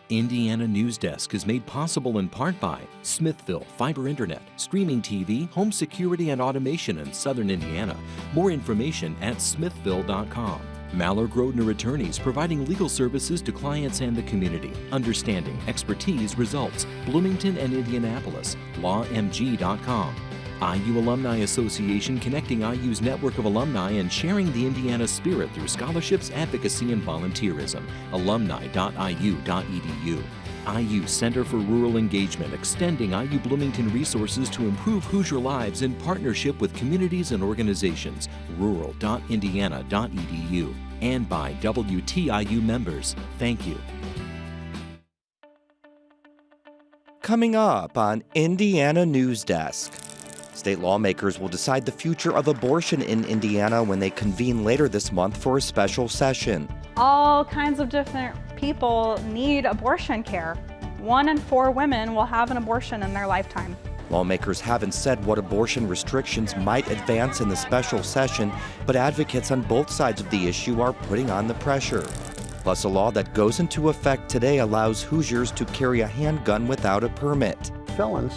Indiana Newsdesk is made possible in part by Smithville Fiber Internet, streaming TV, home security and automation in Southern Indiana. More information at smithville.com. Maller Grodner Attorneys, providing legal services to clients and the community. Understanding, expertise, results. Bloomington and Indianapolis. LawMG.com. IU Alumni Association, connecting IU's network of alumni and sharing the Indiana spirit through scholarships, advocacy, and volunteerism. Alumni.iu.edu. IU Center for Rural Engagement, extending IU Bloomington resources to improve Hoosier lives in partnership with communities and organizations. Rural.indiana.edu. And by WTIU members. Thank you. Coming up on Indiana Newsdesk. State lawmakers will decide the future of abortion in Indiana when they convene later this month for a special session. All kinds of different people need abortion care. 1 in 4 women will have an abortion in their lifetime. Lawmakers haven't said what abortion restrictions might advance in the special session, but advocates on both sides of the issue are putting on the pressure. Plus, a law that goes into effect today allows Hoosiers to carry a handgun without a permit. Felons,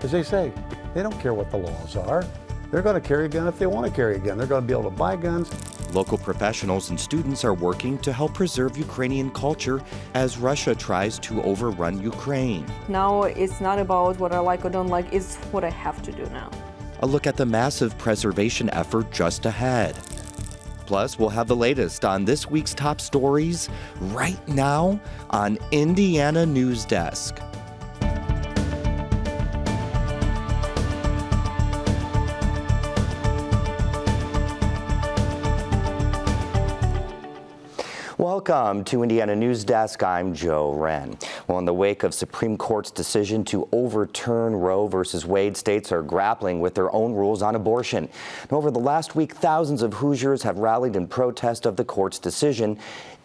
as they say, they don't care what the laws are. They're going to carry a gun if they want to carry a gun. They're going to be able to buy guns. Local professionals and students are working to help preserve Ukrainian culture as Russia tries to overrun Ukraine. Now it's not about what I like or don't like, it's what I have to do now. A look at the massive preservation effort just ahead. Plus, we'll have the latest on this week's top stories right now on Indiana Newsdesk. Welcome to Indiana Newsdesk. I'm Joe Wren. Well, in the wake of Supreme Court's decision to overturn Roe versus Wade, states are grappling with their own rules on abortion. And over the last week, thousands of Hoosiers have rallied in protest of the court's decision.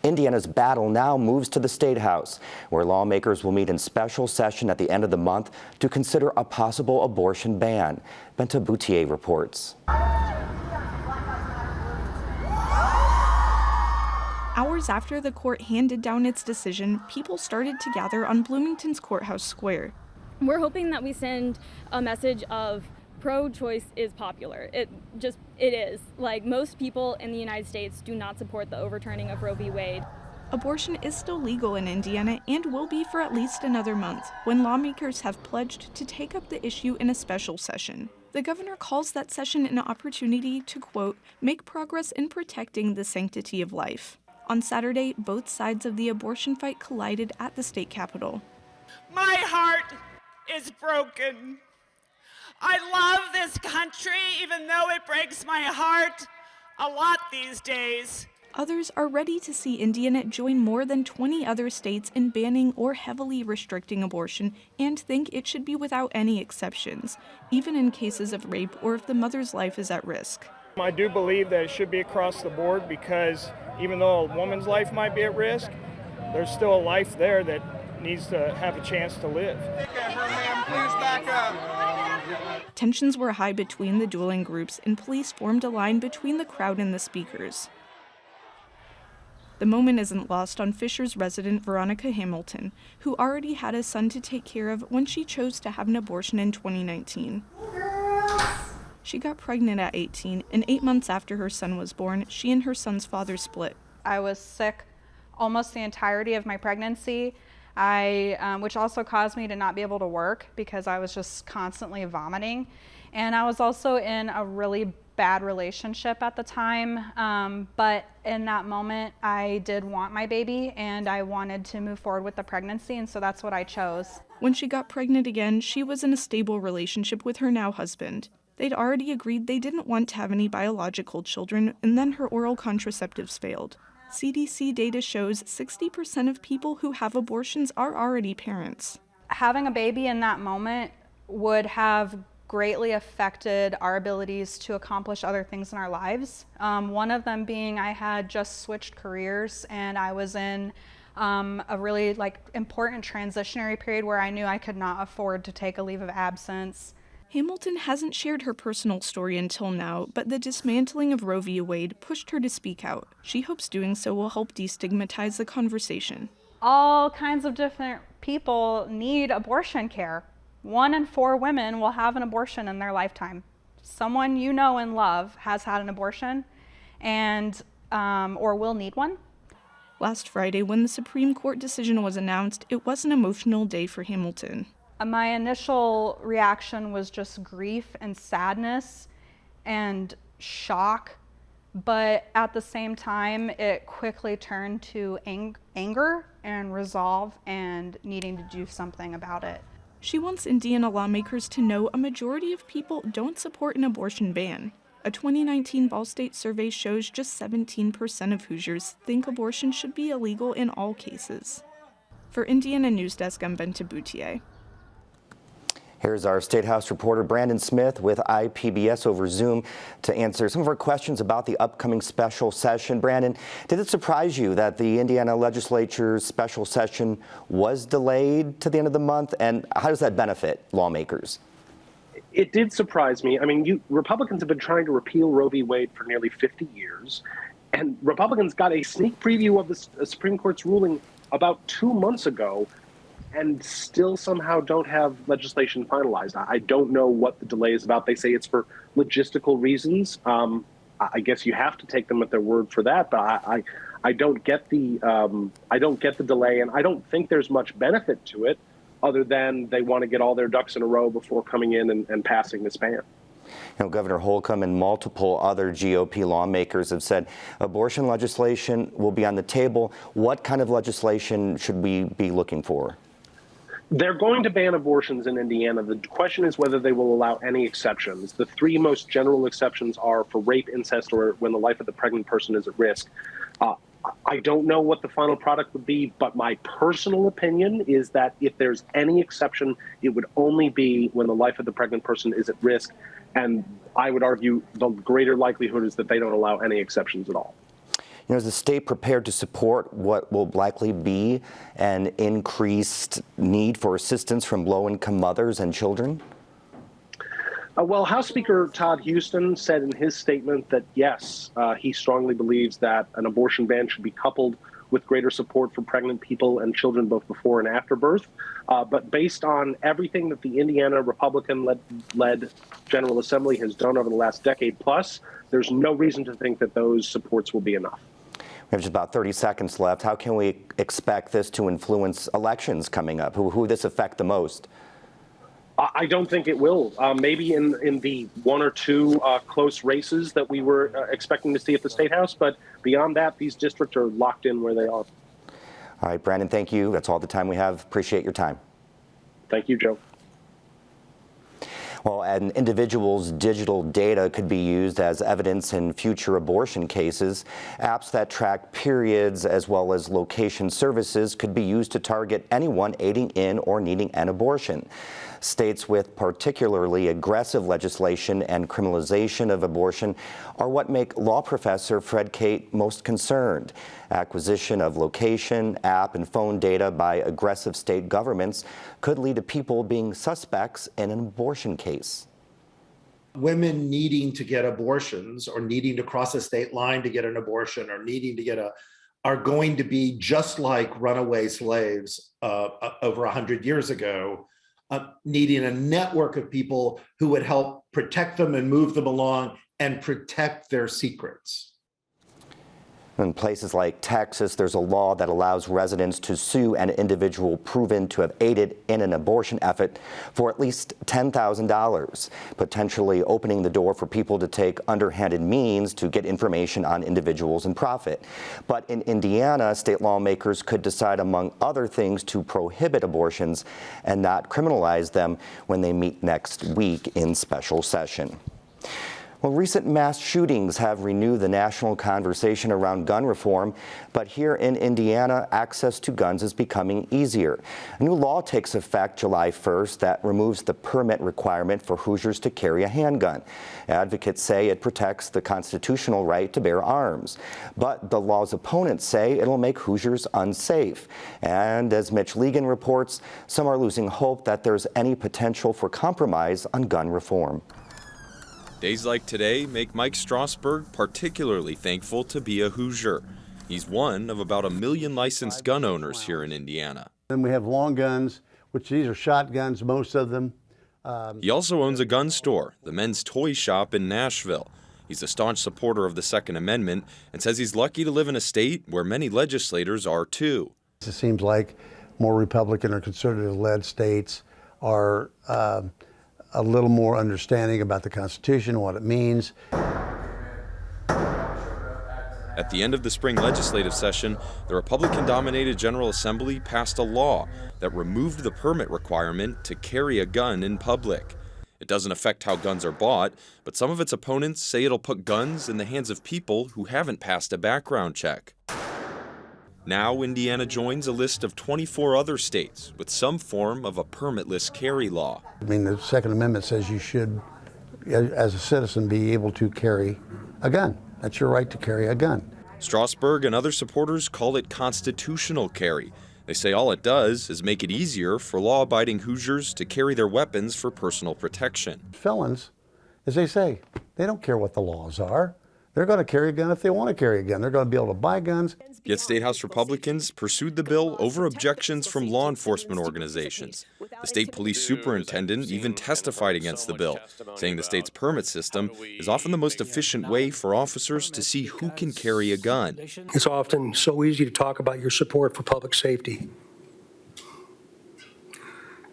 Indiana's battle now moves to the State House, where lawmakers will meet in special session at the end of the month to consider a possible abortion ban. Benta Boutier reports. Hours after the court handed down its decision, people started to gather on Bloomington's Courthouse Square. We're hoping that we send a message of pro-choice is popular. It is. Like, most people in the United States do not support the overturning of Roe v. Wade. Abortion is still legal in Indiana and will be for at least another month, when lawmakers have pledged to take up the issue in a special session. The governor calls that session an opportunity to, quote, make progress in protecting the sanctity of life. On Saturday, both sides of the abortion fight collided at the state capitol. My heart is broken. I love this country, even though it breaks my heart a lot these days. Others are ready to see Indiana join more than 20 other states in banning or heavily restricting abortion and think it should be without any exceptions, even in cases of rape or if the mother's life is at risk. I do believe that it should be across the board because even though a woman's life might be at risk, there's still a life there that needs to have a chance to live. Tensions were high between the dueling groups, and police formed a line between the crowd and the speakers. The moment isn't lost on Fisher's resident Veronica Hamilton, who already had a son to take care of when she chose to have an abortion in 2019. She got pregnant at 18, and 8 months after her son was born, she and her son's father split. I was sick almost the entirety of my pregnancy, which also caused me to not be able to work because I was just constantly vomiting. And I was also in a really bad relationship at the time, but in that moment I did want my baby and I wanted to move forward with the pregnancy, and so that's what I chose. When she got pregnant again, she was in a stable relationship with her now husband. They'd already agreed they didn't want to have any biological children, and then her oral contraceptives failed. CDC data shows 60% of people who have abortions are already parents. Having a baby in that moment would have greatly affected our abilities to accomplish other things in our lives. One of them being I had just switched careers and I was in a really important transitionary period where I knew I could not afford to take a leave of absence. Hamilton hasn't shared her personal story until now, but the dismantling of Roe v. Wade pushed her to speak out. She hopes doing so will help destigmatize the conversation. all kinds of different people need abortion care. 1 in 4 women will have an abortion in their lifetime. Someone you know and love has had an abortion and or will need one. Last Friday, when the Supreme Court decision was announced, it was an emotional day for Hamilton. My initial reaction was just grief and sadness and shock, but at the same time, it quickly turned to anger and resolve and needing to do something about it. She wants Indiana lawmakers to know a majority of people don't support an abortion ban. A 2019 Ball State survey shows just 17% of Hoosiers think abortion should be illegal in all cases. For Indiana Newsdesk, I'm Benta Boutier. Here's our State House reporter Brandon Smith with IPBS over Zoom to answer some of our questions about the upcoming special session. Brandon, did it surprise you that the Indiana legislature's special session was delayed to the end of the month? And how does that benefit lawmakers? It did surprise me. I mean, Republicans have been trying to repeal Roe v. Wade for nearly 50 years. And Republicans got a sneak preview of the Supreme Court's ruling about 2 months ago, and still somehow don't have legislation finalized. I don't know what the delay is about. They say it's for logistical reasons. I guess you have to take them at their word for that. But I don't get the delay, and I don't think there's much benefit to it, other than they want to get all their ducks in a row before coming in and passing this ban. You know, Governor Holcomb and multiple other GOP lawmakers have said abortion legislation will be on the table. What kind of legislation should we be looking for? They're going to ban abortions in Indiana. The question is whether they will allow any exceptions. The 3 most general exceptions are for rape, incest, or when the life of the pregnant person is at risk. I don't know what the final product would be, but my personal opinion is that if there's any exception, it would only be when the life of the pregnant person is at risk. And I would argue the greater likelihood is that they don't allow any exceptions at all. You know, is the state prepared to support what will likely be an increased need for assistance from low-income mothers and children? Well, House Speaker Todd Houston said in his statement that, yes, he strongly believes that an abortion ban should be coupled with greater support for pregnant people and children both before and after birth. But based on everything that the Indiana Republican-led General Assembly has done over the last decade plus, there's no reason to think that those supports will be enough. We have just about 30 seconds left. How can we expect this to influence elections coming up? Who would this affect the most? I don't think it will. Maybe in the 1 or 2 close races that we were expecting to see at the State House. But beyond that, these districts are locked in where they are. All right, Brandon, thank you. That's all the time we have. Appreciate your time. Thank you, Joe. Well, an individual's digital data could be used as evidence in future abortion cases. Apps that track periods as well as location services could be used to target anyone aiding in or needing an abortion. States with particularly aggressive legislation and criminalization of abortion are what make law professor Fred Kate most concerned. Acquisition of location, app, and phone data by aggressive state governments could lead to people being suspects in an abortion case. Women needing to get abortions or needing to cross a state line to get an abortion or needing to get are going to be just like runaway slaves over 100 years ago, needing a network of people who would help protect them and move them along and protect their secrets. In places like Texas, there's a law that allows residents to sue an individual proven to have aided in an abortion effort for at least $10,000, potentially opening the door for people to take underhanded means to get information on individuals and profit. But in Indiana, state lawmakers could decide, among other things, to prohibit abortions and not criminalize them when they meet next week in special session. Well, recent mass shootings have renewed the national conversation around gun reform, but here in Indiana, access to guns is becoming easier. A new law takes effect July 1st that removes the permit requirement for Hoosiers to carry a handgun. Advocates say it protects the constitutional right to bear arms, but the law's opponents say it'll make Hoosiers unsafe. And as Mitch Legan reports, some are losing hope that there's any potential for compromise on gun reform. Days like today make Mike Strasburg particularly thankful to be a Hoosier. He's one of about 1 million licensed gun owners here in Indiana. Then we have long guns, which these are shotguns, most of them. He also owns a gun store, the Men's Toy Shop in Nashville. He's a staunch supporter of the Second Amendment and says he's lucky to live in a state where many legislators are too. It seems like more Republican or conservative-led states are a little more understanding about the Constitution, what it means. At the end of the spring legislative session, the Republican-dominated General Assembly passed a law that removed the permit requirement to carry a gun in public. It doesn't affect how guns are bought, but some of its opponents say it'll put guns in the hands of people who haven't passed a background check. Now, Indiana joins a list of 24 other states with some form of a permitless carry law. I mean, the Second Amendment says you should, as a citizen, be able to carry a gun. That's your right to carry a gun. Strasburg and other supporters call it constitutional carry. They say all it does is make it easier for law-abiding Hoosiers to carry their weapons for personal protection. Felons, as they say, they don't care what the laws are. They're going to carry a gun if they want to carry a gun. They're going to be able to buy guns. Yet State House Republicans pursued the bill over objections from law enforcement organizations. The state police superintendent even testified against the bill, saying the state's permit system is often the most efficient way for officers to see who can carry a gun. It's often so easy to talk about your support for public safety.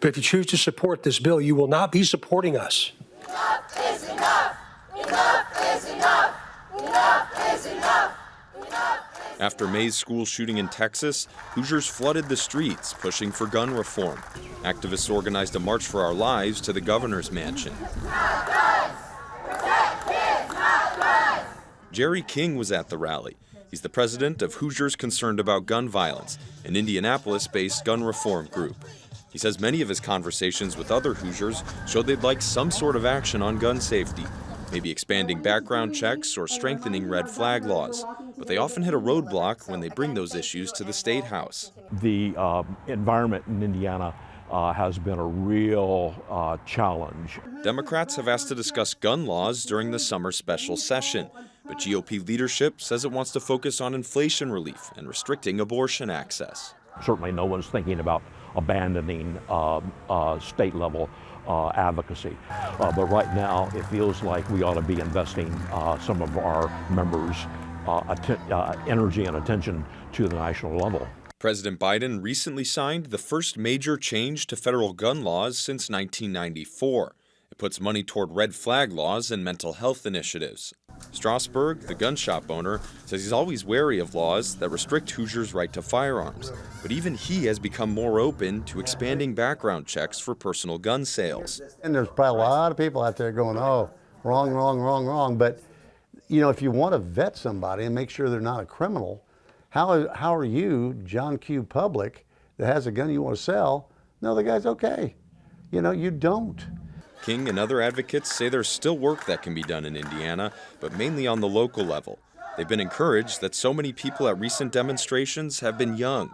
But if you choose to support this bill, you will not be supporting us. Enough is enough! Enough is enough! Enough is enough! After May's school shooting in Texas, Hoosiers flooded the streets, pushing for gun reform. Activists organized a March for Our Lives to the governor's mansion. Not guns! Protect kids, not guns! Jerry King was at the rally. He's the president of Hoosiers Concerned About Gun Violence, an Indianapolis-based gun reform group. He says many of his conversations with other Hoosiers showed they'd like some sort of action on gun safety, maybe expanding background checks or strengthening red flag laws. But they often hit a roadblock when they bring those issues to the State House. The environment in Indiana has been a real challenge. Democrats have asked to discuss gun laws during the summer special session, but GOP leadership says it wants to focus on inflation relief and restricting abortion access. Certainly no one's thinking about abandoning state-level advocacy. But right now, it feels like we ought to be investing some of our members' energy and attention to the national level. President Biden recently signed the first major change to federal gun laws since 1994. It puts money toward red flag laws and mental health initiatives. Strasburg, the gun shop owner, says he's always wary of laws that restrict Hoosiers' right to firearms. But even he has become more open to expanding background checks for personal gun sales. And there's probably a lot of people out there going, oh, wrong, wrong, wrong, wrong. But, you know, if you want to vet somebody and make sure they're not a criminal, how are you, John Q. Public, that has a gun you want to sell? No, the guy's okay. You know, you don't. King and other advocates say there's still work that can be done in Indiana, but mainly on the local level. They've been encouraged that so many people at recent demonstrations have been young.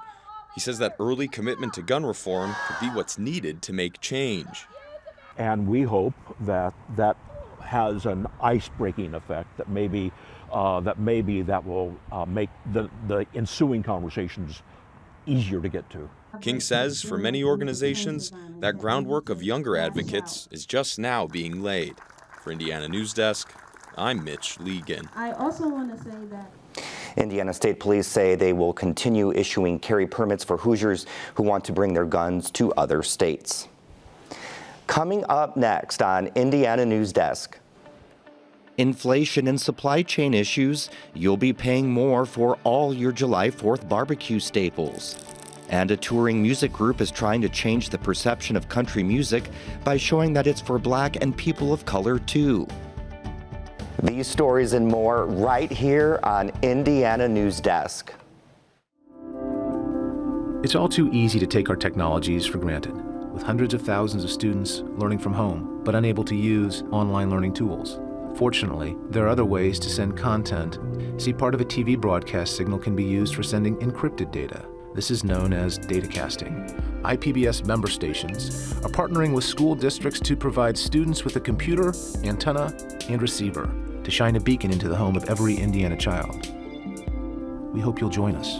He says that early commitment to gun reform could be what's needed to make change. And we hope that that has an ice-breaking effect, that maybe that will make the ensuing conversations easier to get to. King says for many organizations, that groundwork of younger advocates is just now being laid. For Indiana Newsdesk, I'm Mitch Legan. I also want to say that Indiana State Police say they will continue issuing carry permits for Hoosiers who want to bring their guns to other states. Coming up next on Indiana Newsdesk. Inflation and supply chain issues, you'll be paying more for all your July 4th barbecue staples. And a touring music group is trying to change the perception of country music by showing that it's for Black and people of color too. These stories and more right here on Indiana Newsdesk. It's all too easy to take our technologies for granted, with hundreds of thousands of students learning from home but unable to use online learning tools. Fortunately, there are other ways to send content. See, part of a TV broadcast signal can be used for sending encrypted data. This is known as datacasting. IPBS member stations are partnering with school districts to provide students with a computer, antenna, and receiver to shine a beacon into the home of every Indiana child. We hope you'll join us.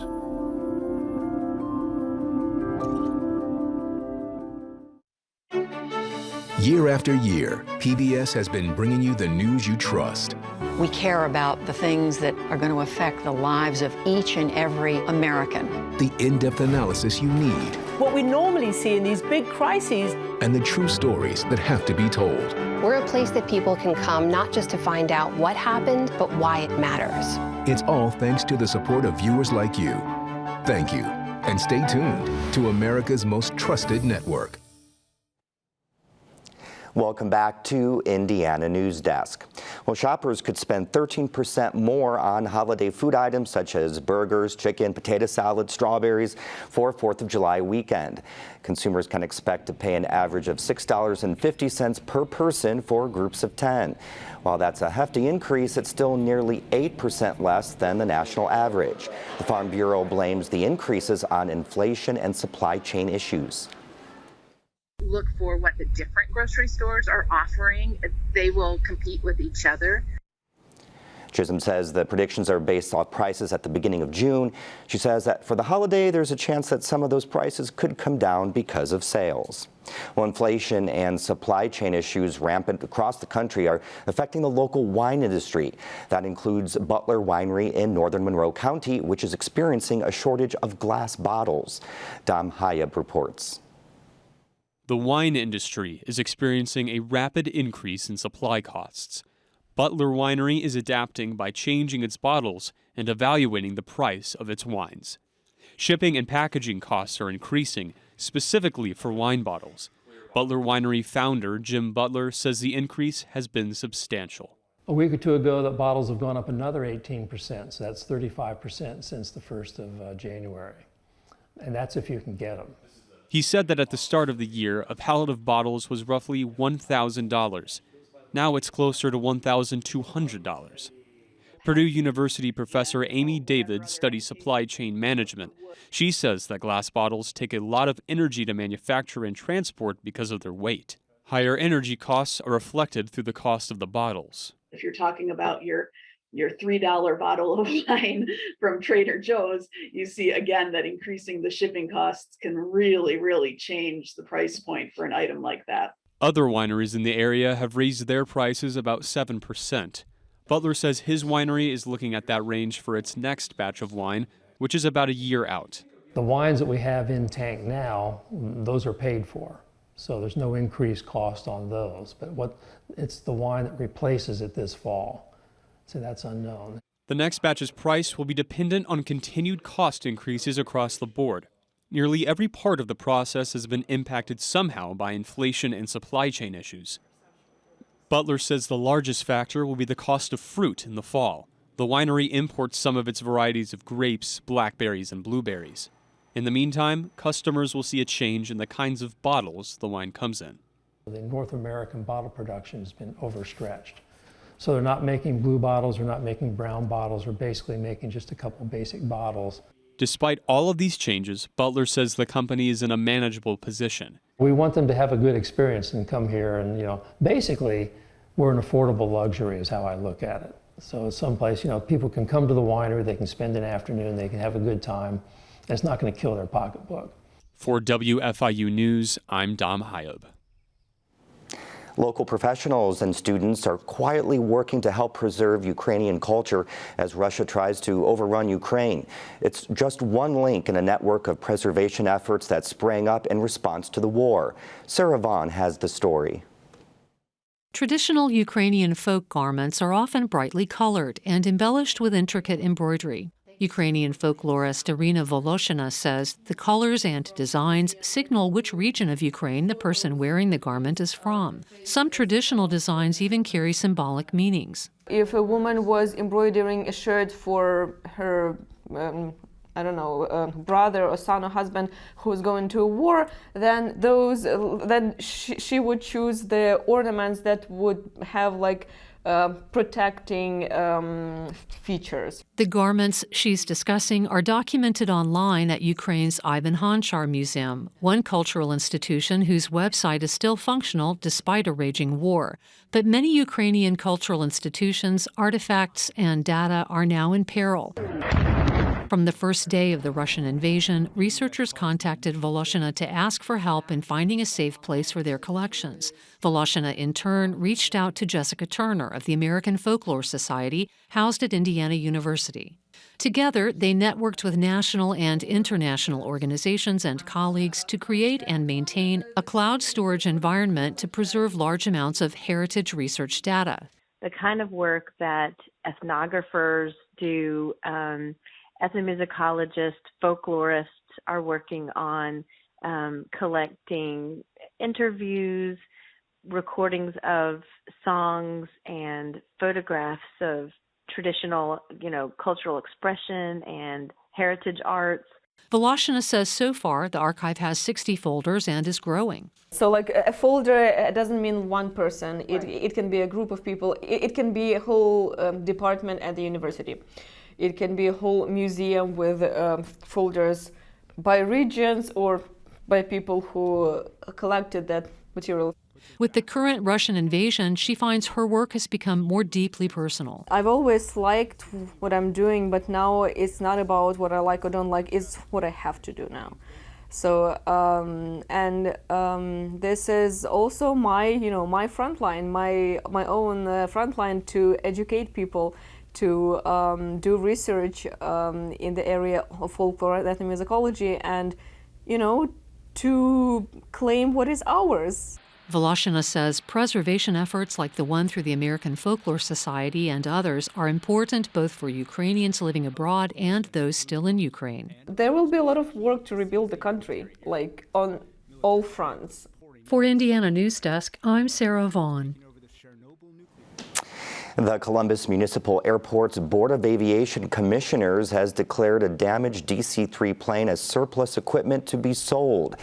Year after year, PBS has been bringing you the news you trust. We care about the things that are going to affect the lives of each and every American. The in-depth analysis you need. What we normally see in these big crises. And the true stories that have to be told. We're a place that people can come not just to find out what happened, but why it matters. It's all thanks to the support of viewers like you. Thank you. And stay tuned to America's most trusted network. Welcome back to Indiana Newsdesk. Well, shoppers could spend 13% more on holiday food items such as burgers, chicken, potato salad, strawberries for 4th of July weekend. Consumers can expect to pay an average of $6.50 per person for groups of 10. While that's a hefty increase, it's still nearly 8% less than the national average. The Farm Bureau blames the increases on inflation and supply chain issues. Look for what the different grocery stores are offering. They will compete with each other. Chisholm says the predictions are based off prices at the beginning of June. She says that for the holiday, there's a chance that some of those prices could come down because of sales. Well, inflation and supply chain issues rampant across the country are affecting the local wine industry. That includes Butler Winery in northern Monroe County, which is experiencing a shortage of glass bottles. Dom Hayab reports. The wine industry is experiencing a rapid increase in supply costs. Butler Winery is adapting by changing its bottles and evaluating the price of its wines. Shipping and packaging costs are increasing, specifically for wine bottles. Butler Winery founder Jim Butler says the increase has been substantial. A week or two ago, the bottles have gone up another 18%, so that's 35% since the 1st of January. And that's if you can get them. He said that at the start of the year, a pallet of bottles was roughly $1,000. Now it's closer to $1,200. Purdue University professor Amy David studies supply chain management. She says that glass bottles take a lot of energy to manufacture and transport because of their weight. Higher energy costs are reflected through the cost of the bottles. If you're talking about your $3 bottle of wine from Trader Joe's, you see again that increasing the shipping costs can really change the price point for an item like that. Other wineries in the area have raised their prices about 7%. Butler says his winery is looking at that range for its next batch of wine, which is about a year out. The wines that we have in tank now, those are paid for. So there's no increased cost on those. But it's the wine that replaces it this fall. So that's unknown. The next batch's price will be dependent on continued cost increases across the board. Nearly every part of the process has been impacted somehow by inflation and supply chain issues. Butler says the largest factor will be the cost of fruit in the fall. The winery imports some of its varieties of grapes, blackberries, and blueberries. In the meantime, customers will see a change in the kinds of bottles the wine comes in. The North American bottle production has been overstretched. So they're not making blue bottles, they're not making brown bottles, they're basically making just a couple basic bottles. Despite all of these changes, Butler says the company is in a manageable position. We want them to have a good experience and come here and, basically we're an affordable luxury is how I look at it. So it's someplace, people can come to the winery, they can spend an afternoon, they can have a good time, and it's not going to kill their pocketbook. For WFIU News, I'm Dom Hayab. Local professionals and students are quietly working to help preserve Ukrainian culture as Russia tries to overrun Ukraine. It's just one link in a network of preservation efforts that sprang up in response to the war. Sarah Vaughn has the story. Traditional Ukrainian folk garments are often brightly colored and embellished with intricate embroidery. Ukrainian folklorist Irina Voloshina says the colors and designs signal which region of Ukraine the person wearing the garment is from. Some traditional designs even carry symbolic meanings. If a woman was embroidering a shirt for her brother or son or husband who's going to a war, then she would choose the ornaments that would have protecting features. The garments she's discussing are documented online at Ukraine's Ivan Hanchar Museum, one cultural institution whose website is still functional despite a raging war. But many Ukrainian cultural institutions, artifacts, and data are now in peril. From the first day of the Russian invasion, researchers contacted Voloshina to ask for help in finding a safe place for their collections. Voloshina, in turn, reached out to Jessica Turner of the American Folklore Society, housed at Indiana University. Together, they networked with national and international organizations and colleagues to create and maintain a cloud storage environment to preserve large amounts of heritage research data. The kind of work that ethnographers do, ethnomusicologists, folklorists are working on, collecting interviews, recordings of songs, and photographs of traditional, cultural expression and heritage arts. Voloshina says so far the archive has 60 folders and is growing. So like a folder doesn't mean one person. It can be a group of people. It can be a whole department at the university. It can be a whole museum with folders by regions or by people who collected that material. With the current Russian invasion, she finds her work has become more deeply personal. I've always liked what I'm doing, but now it's not about what I like or don't like, it's what I have to do now. So, this is also my, my frontline, my own frontline to educate people, to do research in the area of folklore and ethnomusicology, and, to claim what is ours. Voloshina says preservation efforts like the one through the American Folklore Society and others are important both for Ukrainians living abroad and those still in Ukraine. There will be a lot of work to rebuild the country, like on all fronts. For Indiana Newsdesk, I'm Sarah Vaughn. The Columbus Municipal Airport's Board of Aviation Commissioners has declared a damaged DC-3 plane as surplus equipment to be sold.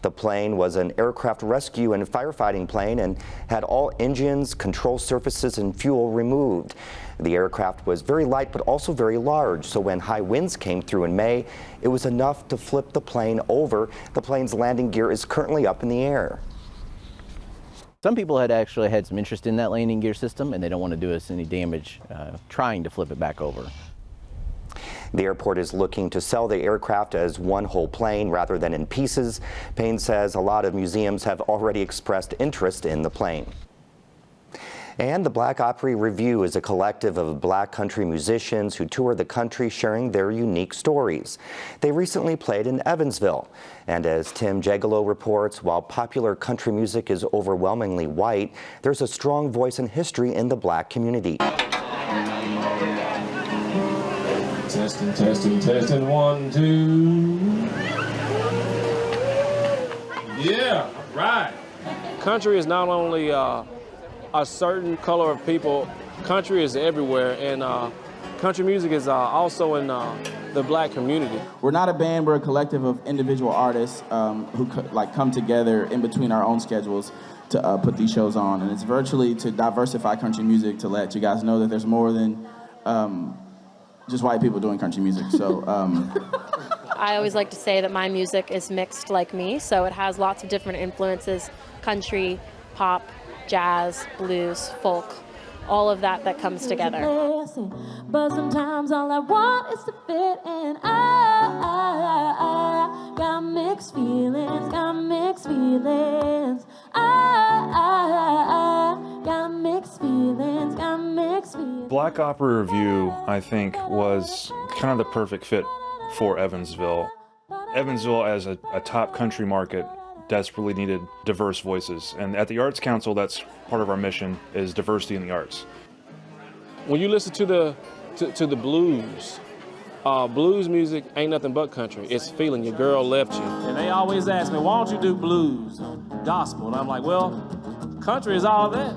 The plane was an aircraft rescue and firefighting plane and had all engines, control surfaces, and fuel removed. The aircraft was very light but also very large, so when high winds came through in May, it was enough to flip the plane over. The plane's landing gear is currently up in the air. Some people had actually had some interest in that landing gear system, and they don't want to do us any damage trying to flip it back over. The airport is looking to sell the aircraft as one whole plane rather than in pieces. Payne says a lot of museums have already expressed interest in the plane. And the Black Opry Review is a collective of Black country musicians who tour the country sharing their unique stories. They recently played in Evansville. And as Tim Jagalo reports, while popular country music is overwhelmingly white, there's a strong voice and history in the Black community. Testing, testing, testing, 1, 2. Yeah, right. Country is not only a certain color of people. Country is everywhere, and country music is also in the Black community. We're not a band, we're a collective of individual artists who come together in between our own schedules to put these shows on. And it's virtually to diversify country music, to let you guys know that there's more than just white people doing country music. So I always like to say that my music is mixed like me, so it has lots of different influences: country, pop, jazz, blues, folk, all of that comes together. But sometimes all I want is to fit in. I got mixed feelings, got mixed feelings. I got mixed feelings, got mixed feelings. Black Opry Review, I think, was kind of the perfect fit for Evansville. Evansville, as a top country market, desperately needed diverse voices. And at the Arts Council, that's part of our mission, is diversity in the arts. When you listen to the blues, blues music ain't nothing but country. It's feeling your girl left you. And they always ask me, why don't you do blues, gospel? And I'm like, well, country is all that.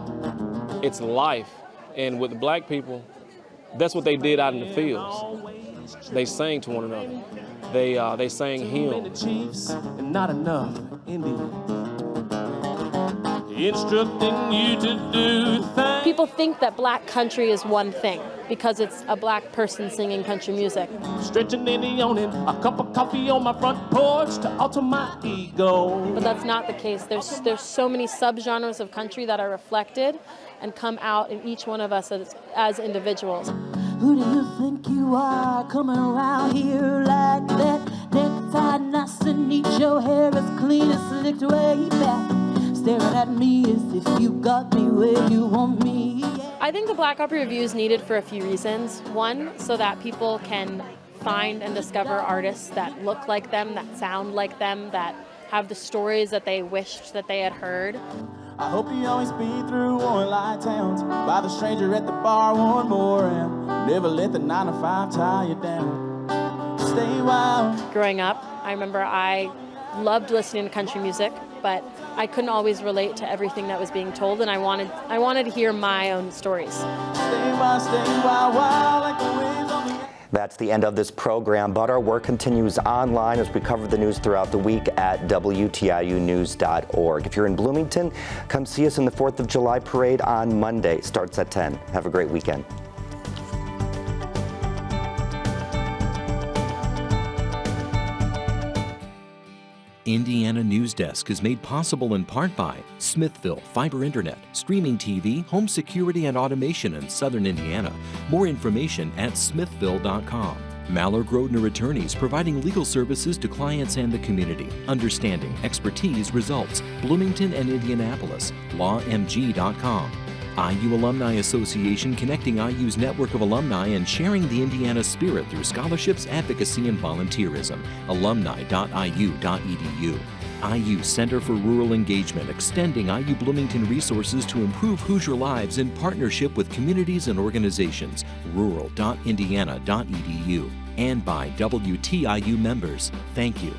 It's life. And with the Black people, that's what they did out in the fields. They sang to one another. They sang hymns. Chiefs and not enough Indian. Instructing you to do things. People think that Black country is one thing because it's a Black person singing country music. Stretching in the yawning, a cup of coffee on my front porch to alter my ego. But that's not the case. There's so many subgenres of country that are reflected and come out in each one of us as individuals. Who do you think you are coming around here like that? Necktie nice and neat, your hair is clean and slicked way back. Staring at me as if you got me where you want me. I think the Black Opera Review is needed for a few reasons. One, so that people can find and discover artists that look like them, that sound like them, that have the stories that they wished that they had heard. I hope you always speed through one light towns, by the stranger at the bar one more round. Never let the 9 to 5 tie you down. Stay wild. Growing up, I remember I loved listening to country music, but I couldn't always relate to everything that was being told, and I wanted to hear my own stories. Stay wild, wild like the waves on the... That's the end of this program, but our work continues online as we cover the news throughout the week at WTIUnews.org. If you're in Bloomington, come see us in the 4th of July parade on Monday. Starts at 10. Have a great weekend. Indiana Newsdesk is made possible in part by Smithville Fiber Internet, streaming TV, home security and automation in Southern Indiana. More information at smithville.com. Maller Grodner Attorneys, providing legal services to clients and the community. Understanding, expertise, results. Bloomington and Indianapolis. lawmg.com. IU Alumni Association, connecting IU's network of alumni and sharing the Indiana spirit through scholarships, advocacy, and volunteerism. alumni.iu.edu. IU Center for Rural Engagement, extending IU Bloomington resources to improve Hoosier lives in partnership with communities and organizations. rural.indiana.edu. And by WTIU members. Thank you.